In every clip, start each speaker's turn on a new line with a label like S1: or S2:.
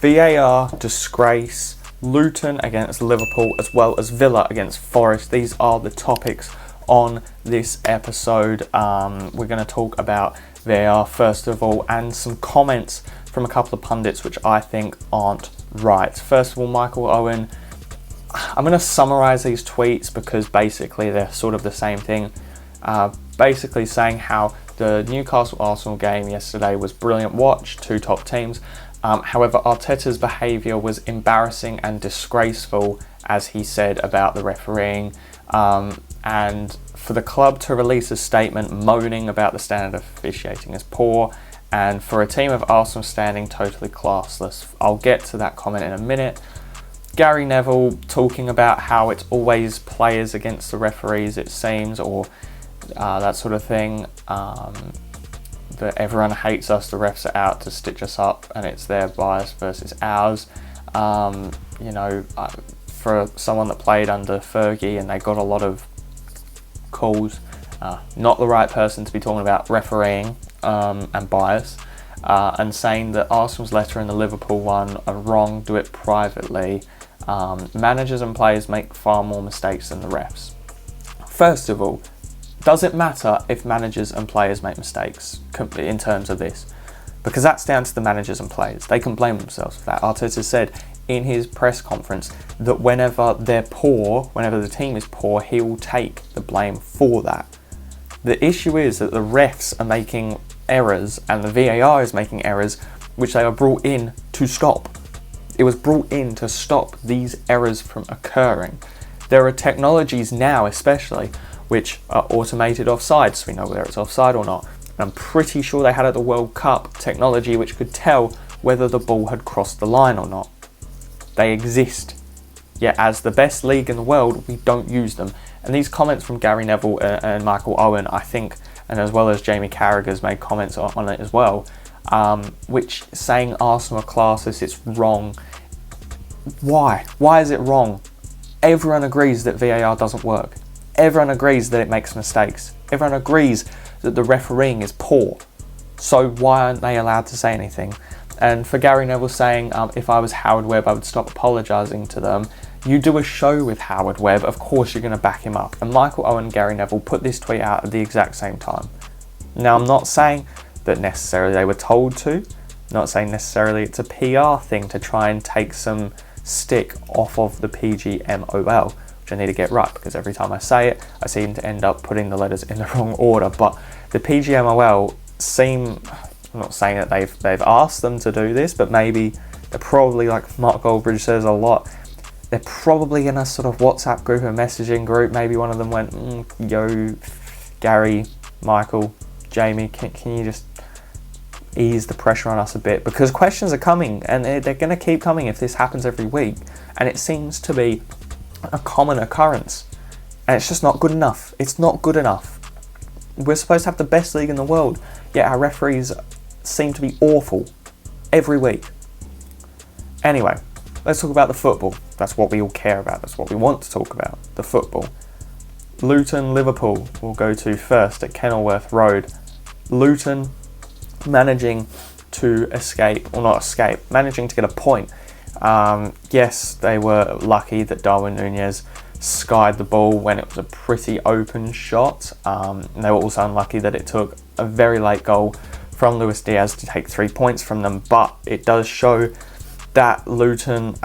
S1: VAR disgrace, Luton against Liverpool, as well as Villa against Forest. These are the topics on this episode. We're going to talk about VAR first of all, and some comments from a couple of pundits which I think aren't right. First of all, Michael Owen, I'm going to summarise these tweets because basically they're sort of the same thing. Basically saying how the Newcastle-Arsenal game yesterday was brilliant watch, two top teams. However, Arteta's behaviour was embarrassing and disgraceful, as he said about the refereeing. And for the club to release a statement moaning about the standard of officiating as poor, and for a team of Arsenal standing totally classless. I'll get to that comment in a minute. Gary Neville talking about how it's always players against the referees, it seems, or that sort of thing. That everyone hates us, the refs are out to stitch us up, and it's their bias versus ours. For someone that played under Fergie and they got a lot of calls, not the right person to be talking about refereeing and bias, and saying that Arsenal's letter and the Liverpool one are wrong, do it privately. Managers and players make far more mistakes than the refs. First of all, does it matter if managers and players make mistakes in terms of this? Because that's down to the managers and players. They can blame themselves for that. Arteta said in his press conference that whenever they're poor, whenever the team is poor, he will take the blame for that. The issue is that the refs are making errors and the VAR is making errors which they are brought in to stop. It was brought in to stop these errors from occurring. There are technologies now especially which are automated offside, so we know whether it's offside or not. I'm pretty sure they had at the World Cup technology which could tell whether the ball had crossed the line or not. They exist. Yet as the best league in the world, we don't use them. And these comments from Gary Neville and Michael Owen, I think, and as well as Jamie Carragher's made comments on it as well, which saying Arsenal are classless, it's wrong. Why? Why is it wrong? Everyone agrees that VAR doesn't work. Everyone agrees that it makes mistakes. Everyone agrees that the refereeing is poor. So why aren't they allowed to say anything? And for Gary Neville saying, if I was Howard Webb, I would stop apologising to them. You do a show with Howard Webb, of course you're going to back him up. And Michael Owen and Gary Neville put this tweet out at the exact same time. Now, I'm not saying that necessarily they were told to. I'm not saying necessarily it's a PR thing to try and take some stick off of the PGMOL, which I need to get right, because every time I say it, I seem to end up putting the letters in the wrong order. But the PGMOL seem... I'm not saying that they've asked them to do this, but maybe they're probably, like Mark Goldbridge says a lot, they're probably in a sort of WhatsApp group, a messaging group. Maybe one of them went, yo, Gary, Michael, Jamie, can you just ease the pressure on us a bit? Because questions are coming, and they're going to keep coming if this happens every week. And it seems to be a common occurrence. And it's just not good enough. It's not good enough. We're supposed to have the best league in the world, yet our referees seem to be awful every week. Anyway, let's talk about the football. That's what we all care about. That's what we want to talk about, the football. Luton, Liverpool we'll go to first at Kenilworth Road. Luton managing to managing to get a point. Yes, they were lucky that Darwin Núñez skied the ball when it was a pretty open shot. They were also unlucky that it took a very late goal from Luis Diaz to take 3 points from them, but it does show that Luton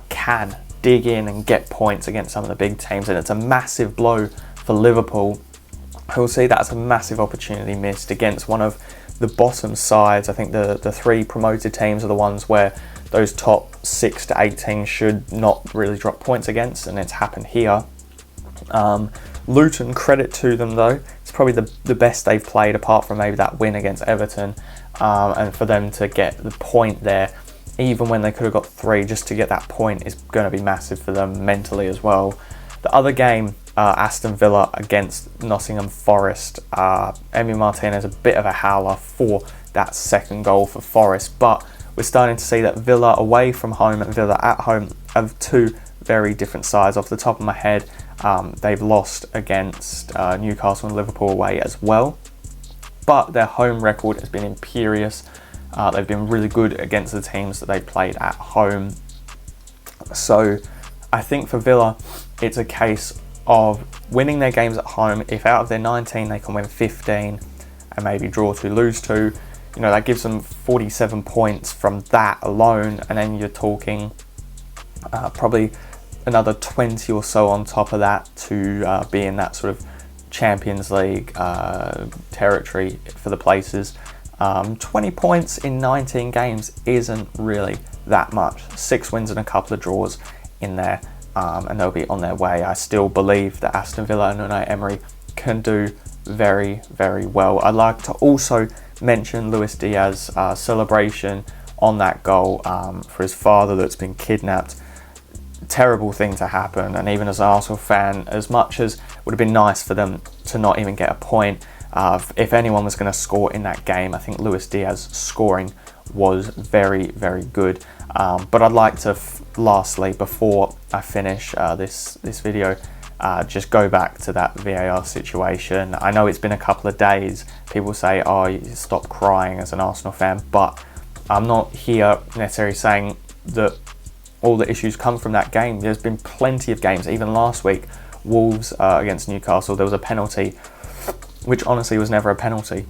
S1: can dig in and get points against some of the big teams, and it's a massive blow for Liverpool, who will see that as a massive opportunity missed against one of the bottom sides. I think the three promoted teams are the ones where those top 6 to 8 teams should not really drop points against, and it's happened here. Luton, credit to them though, it's probably the best they've played apart from maybe that win against Everton, and for them to get the point there, even when they could have got 3, just to get that point is going to be massive for them mentally as well. The other game, Aston Villa against Nottingham Forest, Emi Martinez a bit of a howler for that second goal for Forest, but we're starting to see that Villa away from home and Villa at home have two very different sides. Off the top of my head, they've lost against Newcastle and Liverpool away as well, but their home record has been imperious. They've been really good against the teams that they played at home. So I think for Villa, it's a case of winning their games at home. If out of their 19 they can win 15 and maybe draw 2, lose 2, that gives them 47 points from that alone, and then you're talking probably another 20 or so on top of that to be in that sort of Champions League territory for the places. 20 points in 19 games isn't really that much. 6 wins and a couple of draws in there, and they'll be on their way. I still believe that Aston Villa and Unai Emery can do very, very well. I'd like to also mention Luis Diaz's celebration on that goal for his father that's been kidnapped. Terrible thing to happen, and even as an Arsenal fan, as much as it would have been nice for them to not even get a point, if anyone was going to score in that game, I think Luis Diaz's scoring was very, very good. But I'd like to lastly, before I finish this video, just go back to that VAR situation. I know it's been a couple of days. People say, oh, you stop crying as an Arsenal fan, but I'm not here necessarily saying that all the issues come from that game. There's been plenty of games, even last week, Wolves against Newcastle, there was a penalty, which honestly was never a penalty.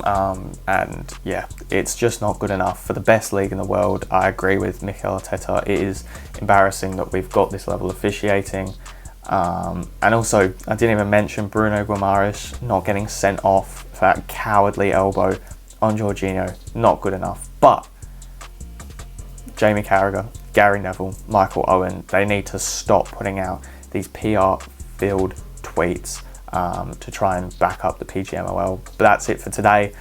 S1: And yeah, it's just not good enough for the best league in the world. I agree with Mikel Arteta. It is embarrassing that we've got this level of officiating. And also, I didn't even mention Bruno Guimaraes not getting sent off for that cowardly elbow on Jorginho. Not good enough. But Jamie Carragher, Gary Neville, Michael Owen, they need to stop putting out these PR-filled tweets to try and back up the PGMOL. But that's it for today.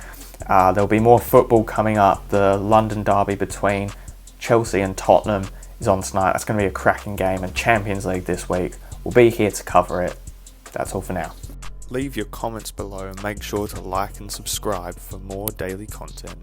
S1: There'll be more football coming up. The London derby between Chelsea and Tottenham is on tonight. That's going to be a cracking game, and Champions League this week. We'll be here to cover it. That's all for now. Leave your comments below and make sure to like and subscribe for more daily content.